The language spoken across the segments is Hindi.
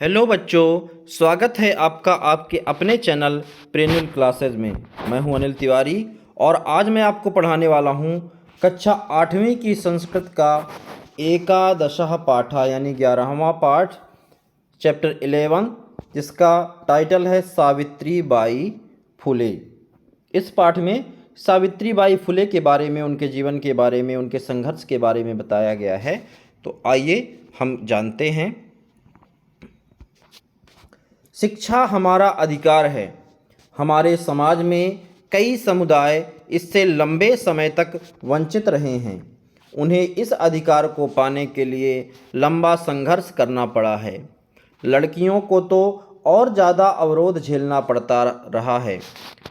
हेलो बच्चों, स्वागत है आपका आपके अपने चैनल प्रेन्यूल क्लासेज में। मैं हूं अनिल तिवारी और आज मैं आपको पढ़ाने वाला हूं कक्षा 8वीं की संस्कृत का एकादशः पाठा यानी 11वां पाठ, चैप्टर 11, जिसका टाइटल है सावित्री बाई फुले। इस पाठ में सावित्री बाई फुले के बारे में, उनके जीवन के बारे में, उनके संघर्ष के बारे में बताया गया है। तो आइए हम जानते हैं। शिक्षा हमारा अधिकार है। हमारे समाज में कई समुदाय इससे लंबे समय तक वंचित रहे हैं। उन्हें इस अधिकार को पाने के लिए लंबा संघर्ष करना पड़ा है। लड़कियों को तो और ज़्यादा अवरोध झेलना पड़ता रहा है।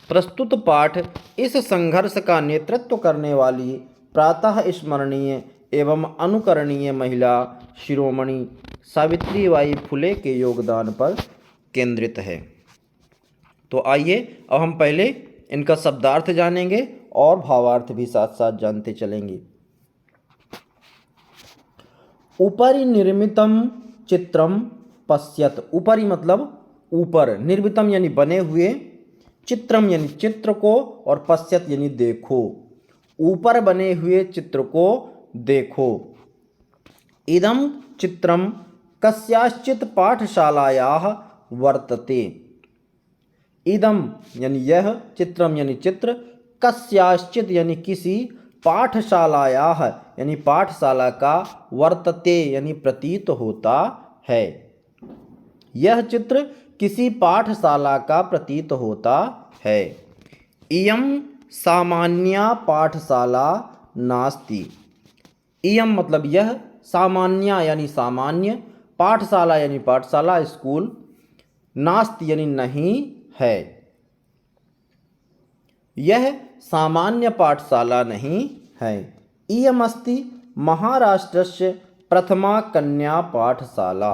प्रस्तुत पाठ इस संघर्ष का नेतृत्व करने वाली प्रातः स्मरणीय एवं अनुकरणीय महिला शिरोमणि सावित्रीबाई फुले के योगदान पर केंद्रित है। तो आइए अब हम पहले इनका शब्दार्थ जानेंगे और भावार्थ भी साथ साथ जानते चलेंगे। उपरि निर्मितम चित्रम पश्यत। उपरि मतलब ऊपर, निर्मितम यानी बने हुए, चित्रम यानी चित्र को, और पश्यत यानी देखो। ऊपर बने हुए चित्र को देखो। इदम चित्रम कस्याश्चित पाठशालायाः वर्तते। इदम यानी यह, चित्रम यानी चित्र, कस्याश्चित यानी किसी, पाठशालायाः यानी पाठशाला का, वर्तते यानी प्रतीत होता है। यह चित्र किसी पाठशाला का प्रतीत होता है। इयं सामान्या पाठशाला नास्ति। इयं मतलब यह, सामान्या यानी सामान्य, पाठशाला यानी पाठशाला, स्कूल, नास्ति यानी नहीं है। यह सामान्य पाठशाला नहीं है। इयमस्ति महाराष्ट्रस्य प्रथमा कन्या पाठशाला।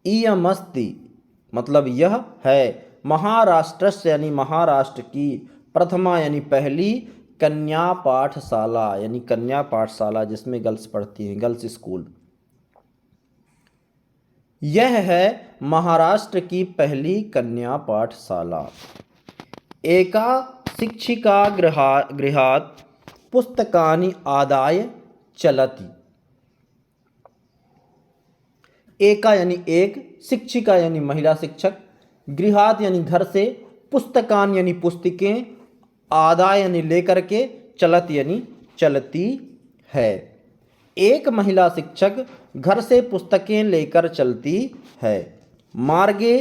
इयमस्ति मतलब यह है, महाराष्ट्रस्य यानी महाराष्ट्र की, प्रथमा यानी पहली, कन्या पाठशाला यानी कन्या पाठशाला जिसमें गर्ल्स पढ़ती हैं, गर्ल्स स्कूल। यह है महाराष्ट्र की पहली कन्या पाठशाला। एका शिक्षिका गृहात् पुस्तकानि आदाय चलति। एका यानी एक, शिक्षिका यानी महिला शिक्षक, गृहात् यानी घर से, पुस्तकान यानी पुस्तकें, आदाय यानी लेकर के, चलत यानी चलती है। एक महिला शिक्षक घर से पुस्तकें लेकर चलती है। मार्गे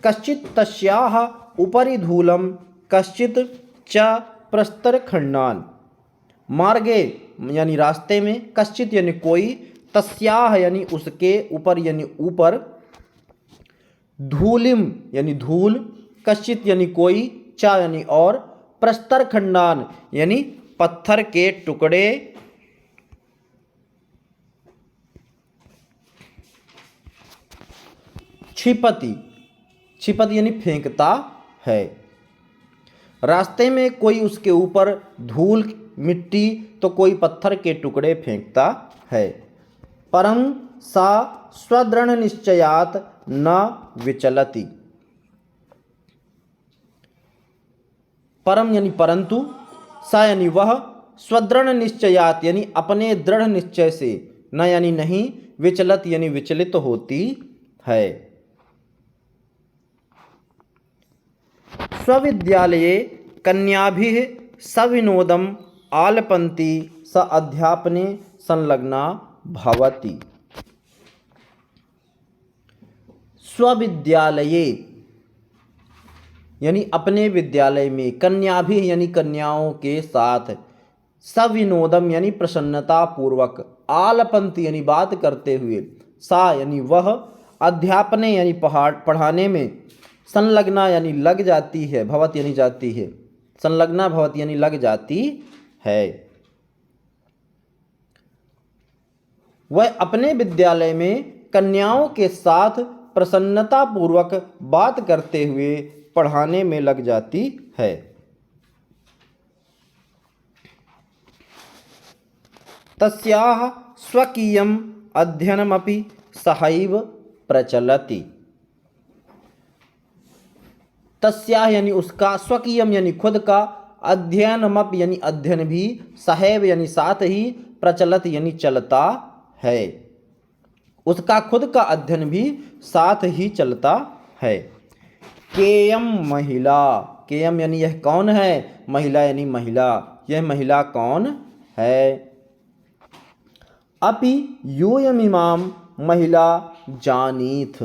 कश्चित् तस्याः उपरि धूलं कश्चित् च प्रस्तरखण्डान्। मार्गे यानी रास्ते में, कश्चित् यानी कोई, तस्याः यानी उसके, ऊपर यानी ऊपर, धूलिम यानी धूल, कश्चित् यानी कोई, च यानी और, प्रस्तरखण्डान यानी पत्थर के टुकड़े, क्षिपति, क्षिपति यानी फेंकता है। रास्ते में कोई उसके ऊपर धूल, मिट्टी, तो कोई पत्थर के टुकड़े फेंकता है। परं सा स्वदृढ़ निश्चयात् न विचलति। परम यानी परंतु, सा यानी वह, स्वदृढ़ निश्चयात् यानी अपने दृढ़ निश्चय से, न यानी नहीं, विचलत यानी विचलित होती है। स्वविद्यालये कन्याभिः सविनोदम् आलपन्ति स अध्यापने संलग्ना भवति। स्वविद्यालये यानी अपने विद्यालय में, कन्याभिः यानी कन्याओं के साथ, सविनोदम यानी प्रसन्नता पूर्वक, आलपन्ति यानी बात करते हुए, सा यानी वह, अध्यापने यानी पढ़ाने में, संलग्ना यानी लग जाती है, भवत यानी जाती है, संलग्ना भवत यानी लग जाती है। वह अपने विद्यालय में कन्याओं के साथ प्रसन्नता पूर्वक बात करते हुए पढ़ाने में लग जाती है। तस्याः स्वकीयम् अध्ययनमपि सहैव प्रचलति। तस्याः यानी उसका, स्वकीयम यानी खुद का, अध्ययनमप यानी अध्ययन भी, सहैव यानी साथ ही, प्रचलत यानी चलता है। उसका खुद का अध्ययन भी साथ ही चलता है। केयम महिला, केयम यानी यह कौन है, महिला यानी महिला, यह महिला कौन है। अपि यूयमिमां महिला जानीथ,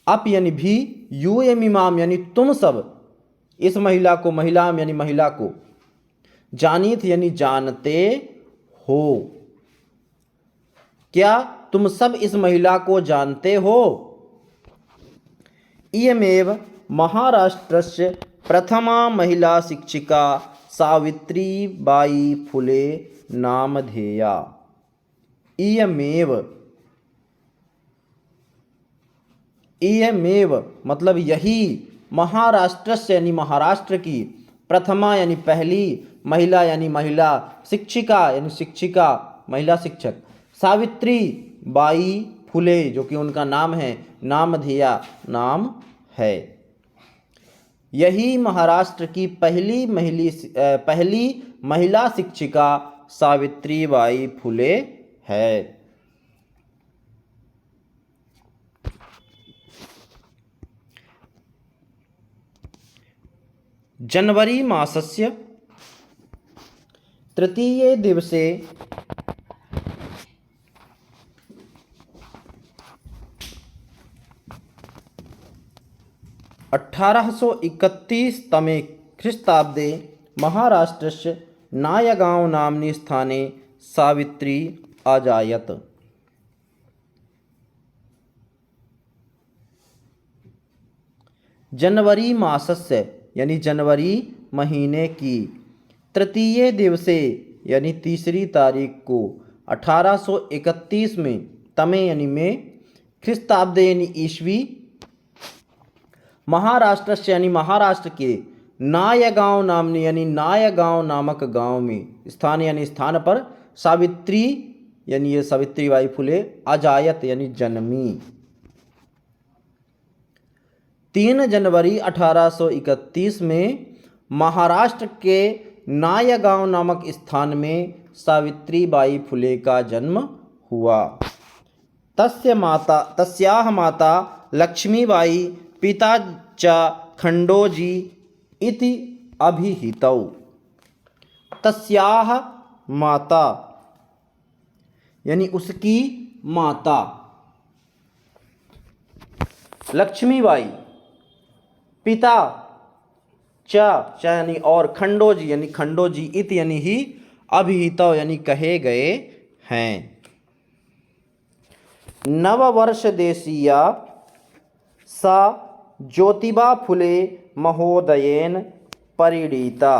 अप यानी भी, यूयमिमाम यानी तुम सब, इस महिला को, महिलाम यानी महिला को, जानीथ यानी जानते हो। क्या तुम सब इस महिला को जानते हो। इयमेव महाराष्ट्रस्य प्रथमा महिला शिक्षिका सावित्रीबाई फुले नामधेया। इयमेव, इयमेव मतलब यही, महाराष्ट्रस्य यानी महाराष्ट्र की, प्रथमा यानी पहली, महिला यानी महिला, शिक्षिका यानी शिक्षिका, महिला शिक्षक, सावित्री बाई फुले जो कि उनका नाम है, नामधेया नाम है। यही महाराष्ट्र की पहली महिला शिक्षिका सावित्रीबाई फुले है। जनवरी मासस्य तृतीये दिवसे 1831 तमे ख्रीस्ताब्दे महाराष्ट्रस्य नायगांव नाम्नि स्थाने सावित्री अजायत। जनवरी मासस्य यानी जनवरी महीने की, तृतीय दिवसे यानी तीसरी तारीख को, 1831 में, तमे यानी में, ख्रीस्ताब्दे यानी ईस्वी, महाराष्ट्र से यानी महाराष्ट्र के, नायगांव नामनी यानी नायगांव नामक गांव में, स्थान यानी स्थान पर, सावित्री यानी ये सावित्रीबाई फुले, अजायत यानी जन्मी। 3 जनवरी 1831 में महाराष्ट्र के नायगांव नामक स्थान में सावित्रीबाई फुले का जन्म हुआ। तस्याः माता लक्ष्मीबाई पिता च खंडोजी इति अभिहितौ। तस्याः माता यानी उसकी माता, लक्ष्मीबाई, पिता च यानी और, खंडोजी यानी खंडोजी, इत यानी ही, अभिहितौ यानी कहे गए हैं। नववर्ष देशीया सा ज्योतिबा फुले महोदयेन परिणीता।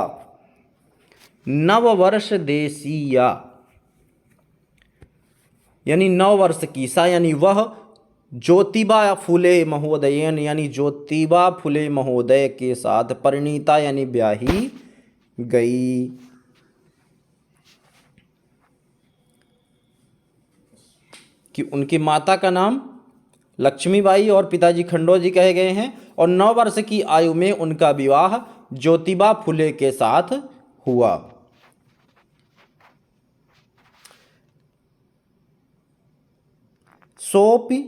नववर्ष देशीया यानी 9 वर्ष की, सा यानी वह, ज्योतिबा फुले महोदयन यानी ज्योतिबा फुले महोदय के साथ, परिणीता यानी ब्याही गई। कि उनकी माता का नाम लक्ष्मीबाई और पिताजी खंडोजी कहे गए हैं, और 9 वर्ष की आयु में उनका विवाह ज्योतिबा फुले के साथ हुआ। सोपि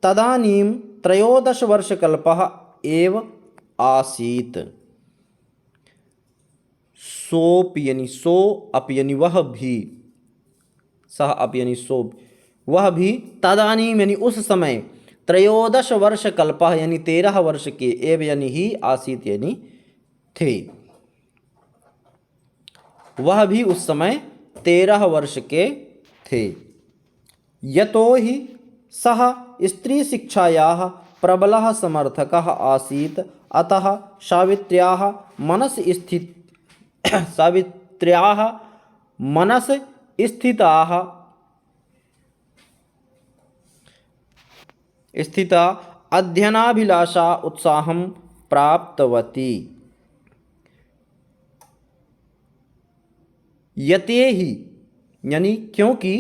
तदानीं 13 वर्षकल्पः एव आसीत्। सोप यानी सो, अप यानी वह भी, सह अप यानी सो, वह भी, तदानीम यानी उस समय, 13 वर्षकल्पः यानी 13 वर्ष के, एव यानी ही, आसीत यानी थे, वह भी उस समय 13 वर्ष के थे। यतो ही सः स्त्री शिक्षायाः प्रबलः समर्थकः आसीत्, अतः सावित्र्याः मनस स्थिता अध्ययनाभिलाषा उत्साहं प्राप्तवती। यते ही यानी क्योंकि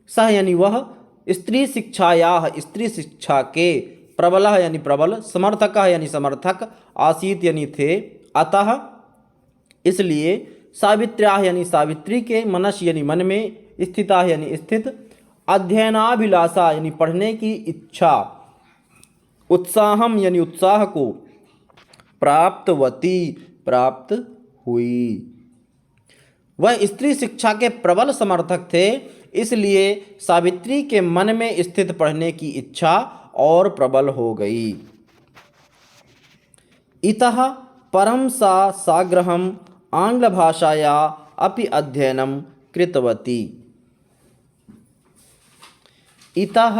सह यानी वह स्त्री शिक्षायाः स्त्री शिक्षा के प्रबलः यानी प्रबल समर्थकः यानी समर्थक आसीत यानी थे अतः इसलिए सावित्र्याः यानी सावित्री के मनस यानी मन में स्थिता यानी स्थित अध्ययनाभिलाषा यानी पढ़ने की इच्छा उत्साहम यानी उत्साह को प्राप्तवती प्राप्त हुई। वह स्त्री शिक्षा के प्रबल समर्थक थे इसलिए सावित्री के मन में स्थित पढ़ने की इच्छा और प्रबल हो गई। इतः परम सा साग्रहम आंग्ल भाषाया अपि अध्ययनम कृतवती। इतः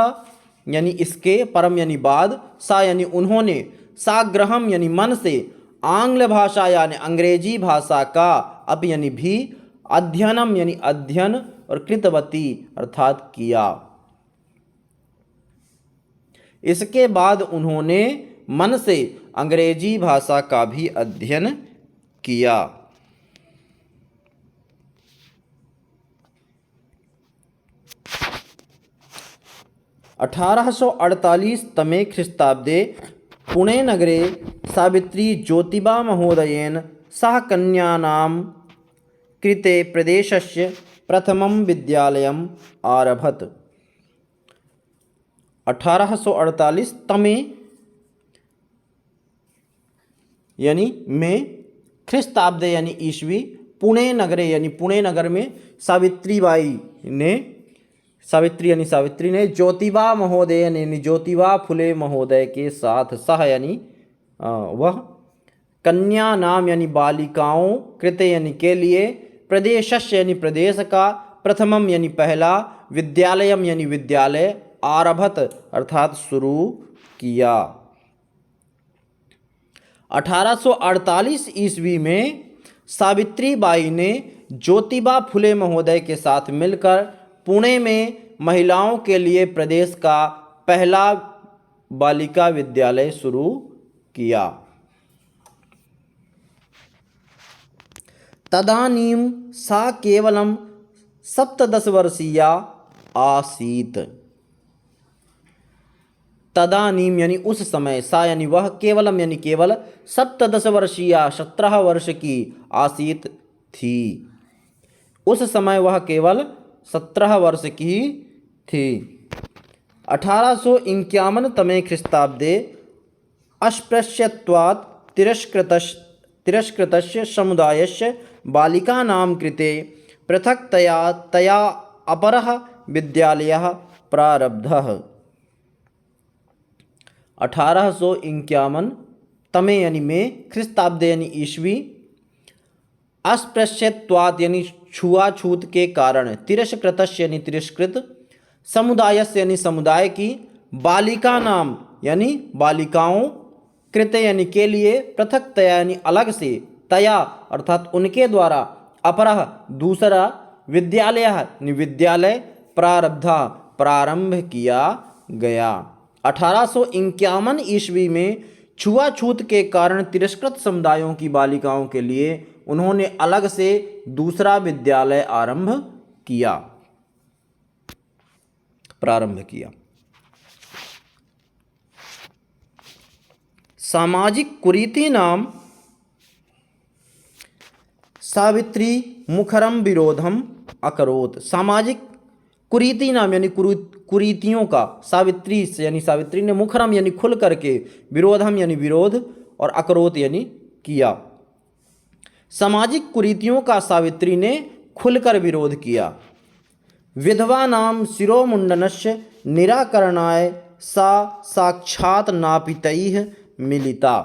यानी इसके परम यानी बाद सा यानी उन्होंने साग्रहम यानी मन से आंग्ल भाषा यानी अंग्रेजी भाषा का अपि यानी भी अध्ययनम यानी अध्ययन और कृतवती अर्थात किया। इसके बाद उन्होंने मन से अंग्रेजी भाषा का भी अध्ययन किया। 1848 तमे ख्रीस्ताब्दे पुणे नगरे सावित्री ज्योतिबा महोदयेन सह कन्यानां कृते प्रदेशस्य प्रथमं विद्यालयम् आरभत। 1848 तमे यानी में ख्रीस्ताब्दे यानी ईस्वी पुणे नगरे यानी पुणे नगर में सावित्री ने ज्योतिबा महोदय यानी ज्योतिबा फुले महोदय के साथ सह यानी वह कन्या नाम यानी बालिकाओं कृते यानी के लिए प्रदेशस्य यानी प्रदेश का प्रथमम यानी पहला विद्यालयम यानी विद्यालय आरभत अर्थात शुरू किया। 1848 ईस्वी में सावित्री बाई ने ज्योतिबा फुले महोदय के साथ मिलकर पुणे में महिलाओं के लिए प्रदेश का पहला बालिका विद्यालय शुरू किया। तदानीं सा केवलं 17 वर्षीया आसीत। तदानीम यानी उस समय सा यानी वह केवलम यानी केवल 17 वर्षीया 17 वर्ष की आसीत थी। उस समय वह केवल 17 वर्ष की थी। 1851 तमे ख्रीस्ताब्दे अस्पृश्यत्वात् तिरस्कृतस्य समुदायस्य बालिकानां कृते पृथक्तया तया अपरः विद्यालयः प्रारब्धः। 1851 तमे यानी में ख्रीस्ताब्दे यानी ईस्वी अस्पृश्यत्वात् यानी छुआछूत के कारण तिरस्कृतस्य यानी तिरस्कृत समुदायस्य यानी समुदाय की बालिका नाम यानी बालिकाओं कृते यानी के लिए पृथक्तया यानी अलग से तया अर्थात उनके द्वारा अपरः दूसरा विद्यालय यानी विद्यालय प्रारब्धा प्रारंभ किया गया। 1851 ईस्वी में छुआछूत के कारण तिरस्कृत समुदायों की बालिकाओं के लिए उन्होंने अलग से दूसरा विद्यालय प्रारंभ किया। सामाजिक कुरीति नाम सावित्री मुखरम विरोधम अकरोत। सामाजिक कुरीति नाम यानी कुरीतियों का सावित्री ने मुखरम यानी खुल करके विरोधम यानी विरोध और अकरोत यानी किया। सामाजिक कुरीतियों का सावित्री ने खुलकर विरोध किया। विधवा नाम शिरोमुंडनस्य निराकरणाय सा साक्षात नापितैः मिलिता।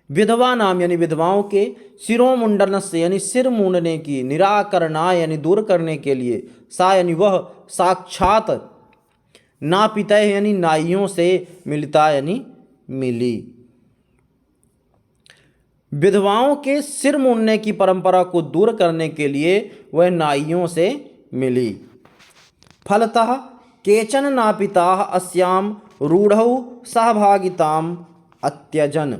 विधवा नाम यानी विधवाओं के शिरोमुंडनस्य यानी सिर मूंडने की निराकरणाय यानी दूर करने के लिए सा यानी वह साक्षात नापितैः यानी नाइयों से मिलिता यानी मिली। विधवाओं के सिर मूंडने की परंपरा को दूर करने के लिए वह नाइयों से मिली। फलतः केचन नापिताः अस्यां रूढ़ौ सहभागिताम् अत्यजन।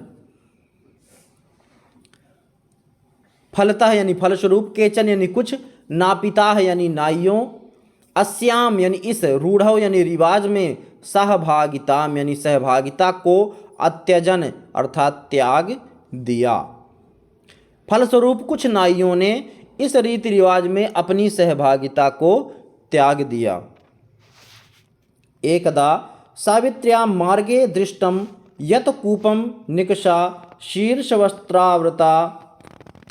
फलतः यानी फलस्वरूप केचन यानी कुछ नापिता यानी नाइयों, अस्याम यानी इस, रूढ़व यानी रिवाज में, सहभागिताम यानी सहभागिता को, अत्यजन अर्थात त्याग दिया। फलस्वरूप कुछ नाइयों ने इस रीति रिवाज में अपनी सहभागिता को त्याग दिया। एकदा सावित्र्या मार्गे दृष्टम यत कूपम निकषा शीर्षवस्त्रावृता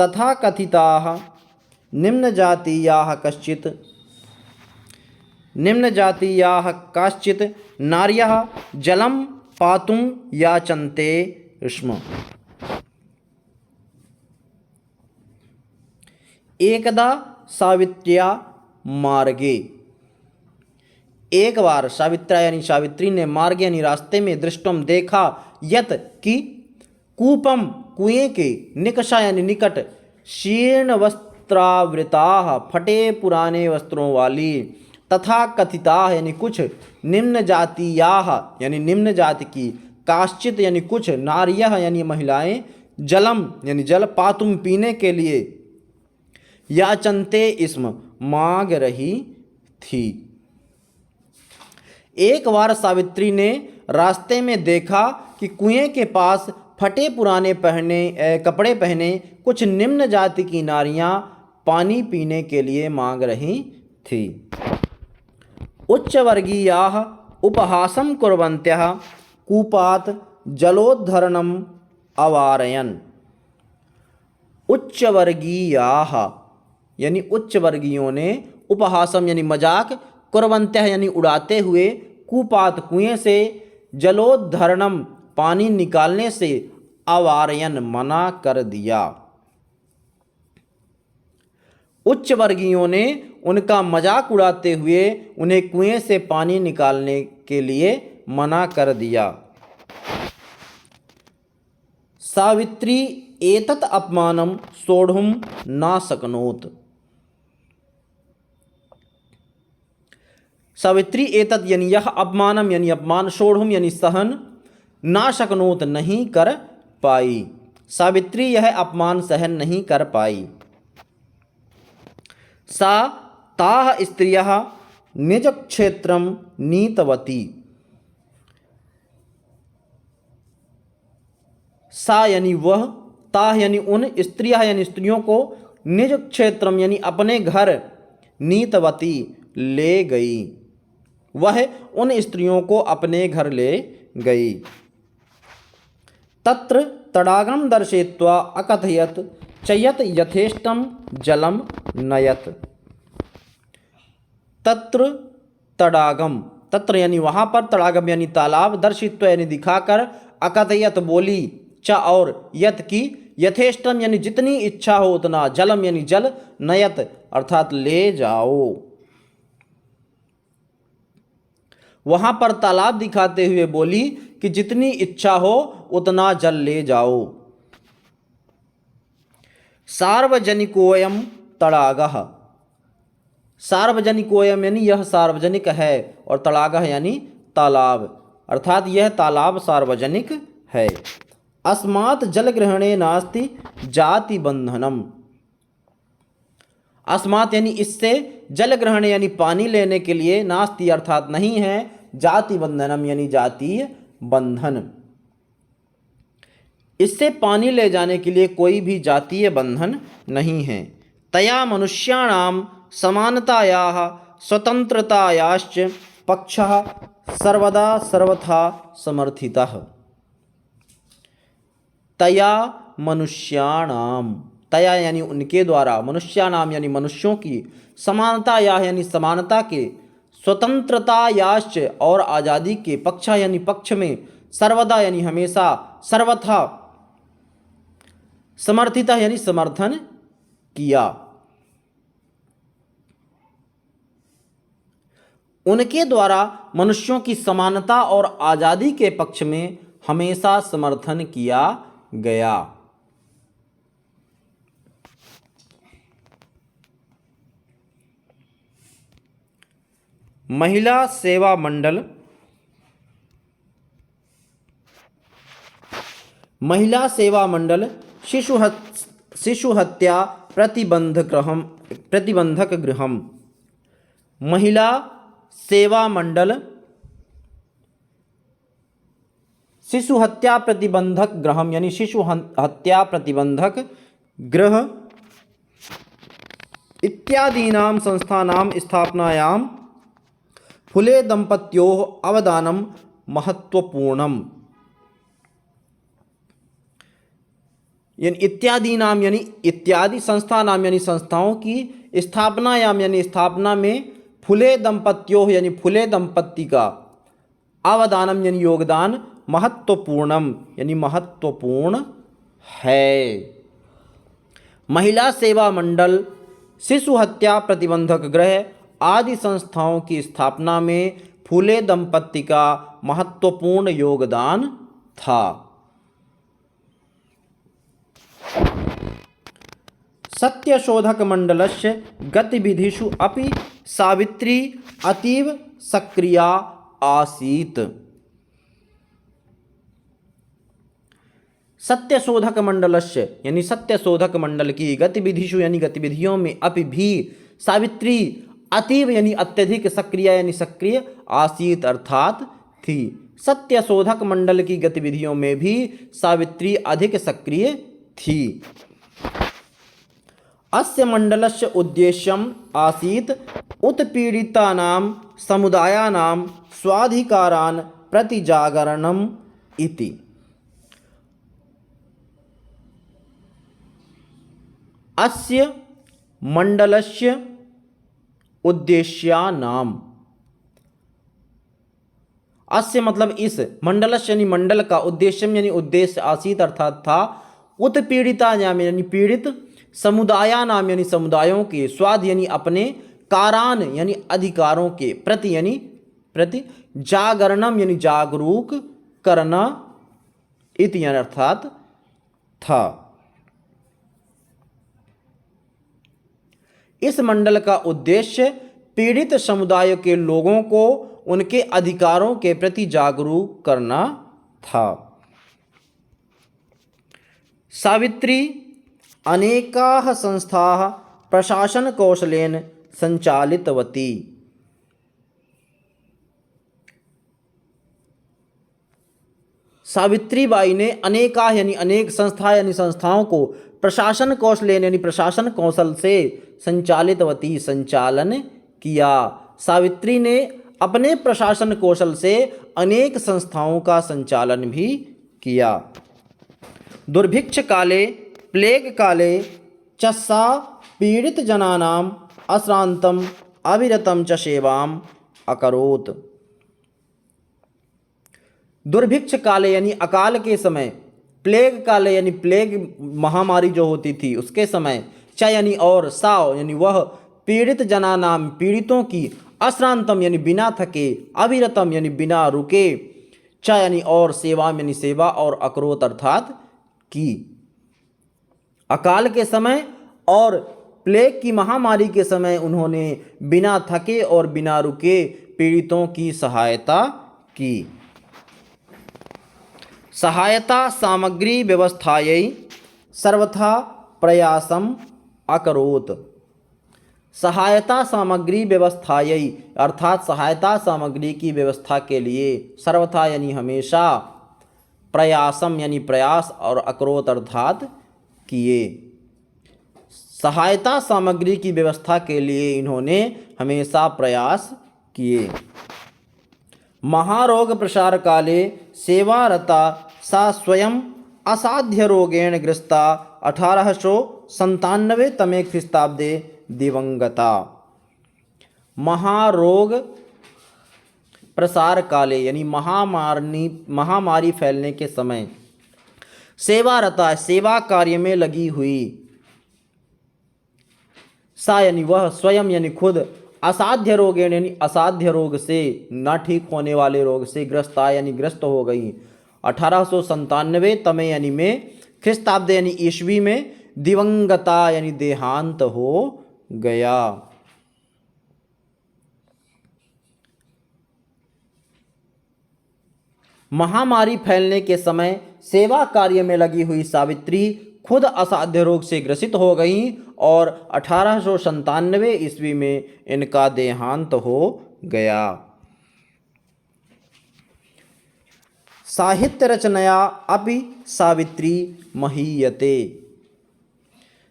तथा कथिताः निम्नजातीयाः काश्चित् नार्यः जलं पातुं याचन्ते स्म। एकदा सावित्र्या मार्गे, एक बार सावित्रा यानी सावित्री ने मार्ग यानी रास्ते में, दृष्टम देखा, यत कि, कूपम कुएं के, निकषा यानी निकट, शीर्ण वस्त्रावृता फटे पुराने वस्त्रों वाली, तथा कथिता यानी कुछ, निम्न जातीया यानी निम्न जाति की, काश्चित यानी कुछ, नार्यः यानी महिलाएं, जलम यानी जल, पातुम पीने के लिए, याचन्ते स्म मांग रही थी। एक बार सावित्री ने रास्ते में देखा कि कुएं के पास फटे पुराने कपड़े पहने कुछ निम्न जाति की नारियां पानी पीने के लिए मांग रही थी। उच्च वर्गीयाः उपहासं कुर्वन्त्यः कूपात् जलोद्धरणम् अवारयन्। उच्च वर्गीयाः यानी उच्च वर्गीयों ने, उपहासम यानी मजाक, कुर्वन्त्यः यानी उड़ाते हुए, कूपात कुएं से, जलोद्धरणम पानी निकालने से, अवारयन मना कर दिया। उच्च वर्गीयों ने उनका मजाक उड़ाते हुए उन्हें कुएं से पानी निकालने के लिए मना कर दिया। सावित्री एतत् अपमानं सोढुं न शक्नोत्। सावित्री एतत् यानी यह, अपमानम यानी अपमान, सोढुम यानी सहन, ना शक्नोत नहीं कर पाई। सावित्री यह अपमान सहन नहीं कर पाई। सा ताः स्त्रियः निज क्षेत्रम नीतवती। सा यानी वह, ताः यानी उन, स्त्रियः यानी स्त्रियों को, निज क्षेत्रम यानी अपने घर, नीतवती ले गई, वह उन स्त्रियों को अपने घर ले गई। तत्र तडागम दर्शयित्वा अकथयत् चयत यथेष्टम जलम नयत। तत्र तडागम, तत्र यानी वहाँ पर, तडागम यानी तालाब, दर्शित्व यानी दिखाकर, अकथयत बोली, च और, यत की, यथेष्टम यानी जितनी इच्छा हो उतना, जलम यानी जल, नयत अर्थात ले जाओ। वहाँ पर तालाब दिखाते हुए बोली कि जितनी इच्छा हो उतना जल ले जाओ। सार्वजनिकोयम तडागः। सार्वजनिकोयम यानी यह सार्वजनिक है, और तडागः यानी तालाब, अर्थात यह तालाब सार्वजनिक है। अस्मात् जलग्रहणे नास्ति जाति बंधनम। अस्मात् यानी इससे, जल ग्रहण यानी पानी लेने के लिए, नास्ति अर्थात नहीं है, जाति बंधनम यानी जातीय बंधन, इससे पानी ले जाने के लिए कोई भी जातीय बंधन नहीं है। तया मनुष्याणाम समानतायाः स्वतंत्रतायाश्च पक्षः सर्वदा सर्वथा समर्थितः। तया मनुष्याणाम, तया यानी उनके द्वारा, मनुष्यानाम यानी मनुष्यों की, समानता या यानी समानता के, स्वतंत्रता याश्च और आज़ादी के, पक्षा यानी पक्ष में, सर्वदा यानी हमेशा, सर्वथा, समर्थिता यानी समर्थन किया। उनके द्वारा मनुष्यों की समानता और आज़ादी के पक्ष में हमेशा समर्थन किया गया। महिला सेवा मंडल। महिला सेवा मंडल शिशु हत्या प्रतिबंधक गृहम, महिला सेवा मंडल, शिशु हत्या प्रतिबंधक गृहम यानी शिशु हत्या प्रतिबंधक गृह इत्यादीनां संस्थानां स्थापनायां फुले दंपत्योः अवदानं महत्वपूर्णम। यानी इत्यादि नाम यानी इत्यादि संस्था नाम यानी संस्थाओं की स्थापनायाम यानी स्थापना में फुले दंपत्यों यानी फुले दंपत्ति का अवदानम यानी योगदान महत्वपूर्णम यानी महत्वपूर्ण है। महिला सेवा मंडल, शिशु हत्या प्रतिबंधक गृह आदि संस्थाओं की स्थापना में फुले दंपत्ति का महत्वपूर्ण योगदान था। सत्यशोधक मंडलस्य गतिविधिषु अपि सावित्री अतीव सक्रिया आसीत्। सत्यशोधक मंडलस्य यानी सत्यशोधक मंडल की गतिविधिषु यानी गतिविधियों में अपि भी सावित्री अतीव यानी अत्यधिक सक्रिय यानी सक्रिय आसीत अर्थात थी। सत्यशोधक मंडल की गतिविधियों में भी सावित्री अधिक सक्रिय थी। अस्य मंडलस्य उद्देश्यम् आसीत् उत्पीड़ितानां समुदायानां स्वाधिकारान् प्रतिजागरणम् इति। अस्य मंडलस्य उद्देश्यानाम, अस्य मतलब इस, मंडलस्य यानी मंडल का, उद्देश्यम यानी उद्देश्य, आसीत अर्थात था, उत्पीड़िता यानी पीड़ित, समुदाया नाम यानी समुदायों के, स्वाद यानी अपने, कारान यानी अधिकारों के, प्रति यानी प्रति, जागरणम यानी जागरूक करना, इति यानी अर्थात था। इस मंडल का उद्देश्य पीड़ित समुदाय के लोगों को उनके अधिकारों के प्रति जागरूक करना था। सावित्री अनेकाः संस्थाः प्रशासन कौशलेन संचालितवती। सावित्रीबाई ने अनेकाः यानी अनेक संस्था यानी संस्थाओं को प्रशासन कौशलेन यानी प्रशासन कौशल से संचालितवती संचालन किया। सावित्री ने अपने प्रशासन कौशल से अनेक संस्थाओं का संचालन भी किया। दुर्भिक्ष काले प्लेग काले च सा पीड़ित जनानां अश्रांतम अविरतम च सेवाम अकरोत्। दुर्भिक्ष काले यानी अकाल के समय, प्लेग काले यानी प्लेग महामारी जो होती थी उसके समय, च यानी और, सा यानी वह, पीड़ित जनानाम पीड़ितों की, अश्रांतम यानी बिना थके, अविरतम यानी बिना रुके, च यानी और, सेवाम यानी सेवा, और अकरोत अर्थात की। अकाल के समय और प्लेग की महामारी के समय उन्होंने बिना थके और बिना रुके पीड़ितों की सहायता की। सहायता सामग्री व्यवस्थायै सर्वथा प्रयासम अकरोत्। सहायता सामग्री व्यवस्थायै अर्थात सहायता सामग्री की व्यवस्था के लिए, सर्वथा यानी हमेशा, प्रयासम यानी प्रयास, और अकरोत अर्थात किए। सहायता सामग्री की व्यवस्था के लिए इन्होंने हमेशा प्रयास किए। महारोग प्रसार काले सेवारता सा स्वयं असाध्य रोगेण ग्रस्ता 1897 तमे ख्रीस्ताब्दे दिवंगता। महारोग प्रसार काले यानी महामारी फैलने के समय, सेवारता सेवा कार्य में लगी हुई, सा यानी वह, स्वयं यानी खुद, असाध्य रोगेण यानी असाध्य रोग से, न ठीक होने वाले रोग से, ग्रस्ता यानी ग्रस्त हो गई, 1897 तमे यानी में, ख्रीस्ताब्द यानी ईस्वी में, दिवंगता यानी देहांत हो गया। महामारी फैलने के समय सेवा कार्य में लगी हुई सावित्री खुद असाध्य रोग से ग्रसित हो गईं और 1897 ईस्वी में इनका देहांत हो गया। साहित्य रचनया अपि सावित्री महीयते।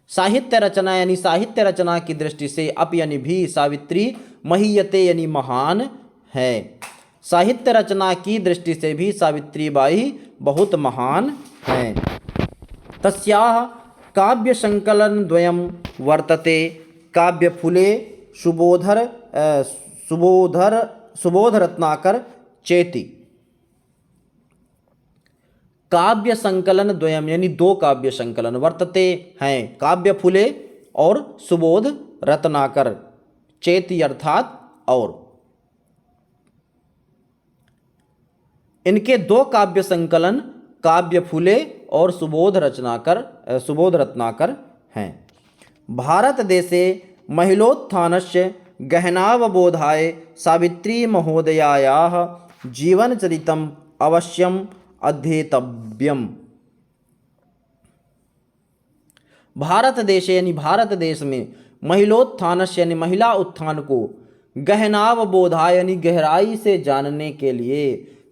साहित्य रचना यानी साहित्य रचना की दृष्टि से अप यानी भी सावित्री महीयते यानी महान है। साहित्य रचना की दृष्टि से भी सावित्री बाई बहुत महान हैं। तस्याः काव्य संकलन द्वयं वर्तते, काव्यफुले सुबोधरत्नाकर चेति। काव्य संकलन द्वयम यानी दो काव्य संकलन वर्तते हैं, काव्यफुले और सुबोध रत्नाकर, चेति अर्थात और। इनके दो काव्य संकलन काव्यफुले और सुबोध रत्नाकर हैं। भारत देशे महिलोत्थानस्य गहनावबोधाय सावित्री महोदयायाः जीवनचरितम् अवश्यम अध्येतव्यम। भारत देश यानी भारत देश में महिलोत्थानस्य यानी महिला उत्थान को गहनावबोधाय यानी गहराई से जानने के लिए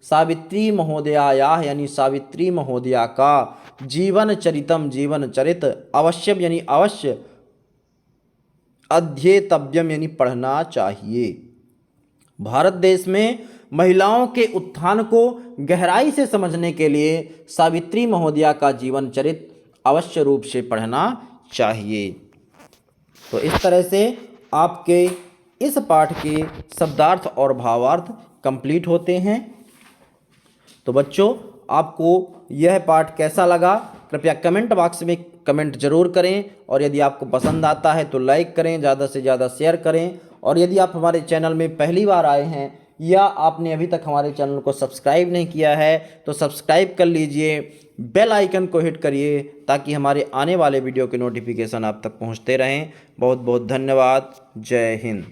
सावित्री महोदयायाः यानी सावित्री महोदया का जीवन चरित अवश्यम यानी अवश्य अध्येतव्यम यानी पढ़ना चाहिए। भारत देश में महिलाओं के उत्थान को गहराई से समझने के लिए सावित्री महोदया का जीवन चरित अवश्य रूप से पढ़ना चाहिए। तो इस तरह से आपके इस पाठ के शब्दार्थ और भावार्थ कंप्लीट होते हैं। तो बच्चों, आपको यह पाठ कैसा लगा कृपया कमेंट बॉक्स में कमेंट जरूर करें, और यदि आपको पसंद आता है तो लाइक करें, ज़्यादा से ज़्यादा शेयर करें। और यदि आप हमारे चैनल में पहली बार आए हैं या आपने अभी तक हमारे चैनल को सब्सक्राइब नहीं किया है तो सब्सक्राइब कर लीजिए, बेल आइकन को हिट करिए ताकि हमारे आने वाले वीडियो के नोटिफिकेशन आप तक पहुंचते रहें। बहुत बहुत धन्यवाद। जय हिंद।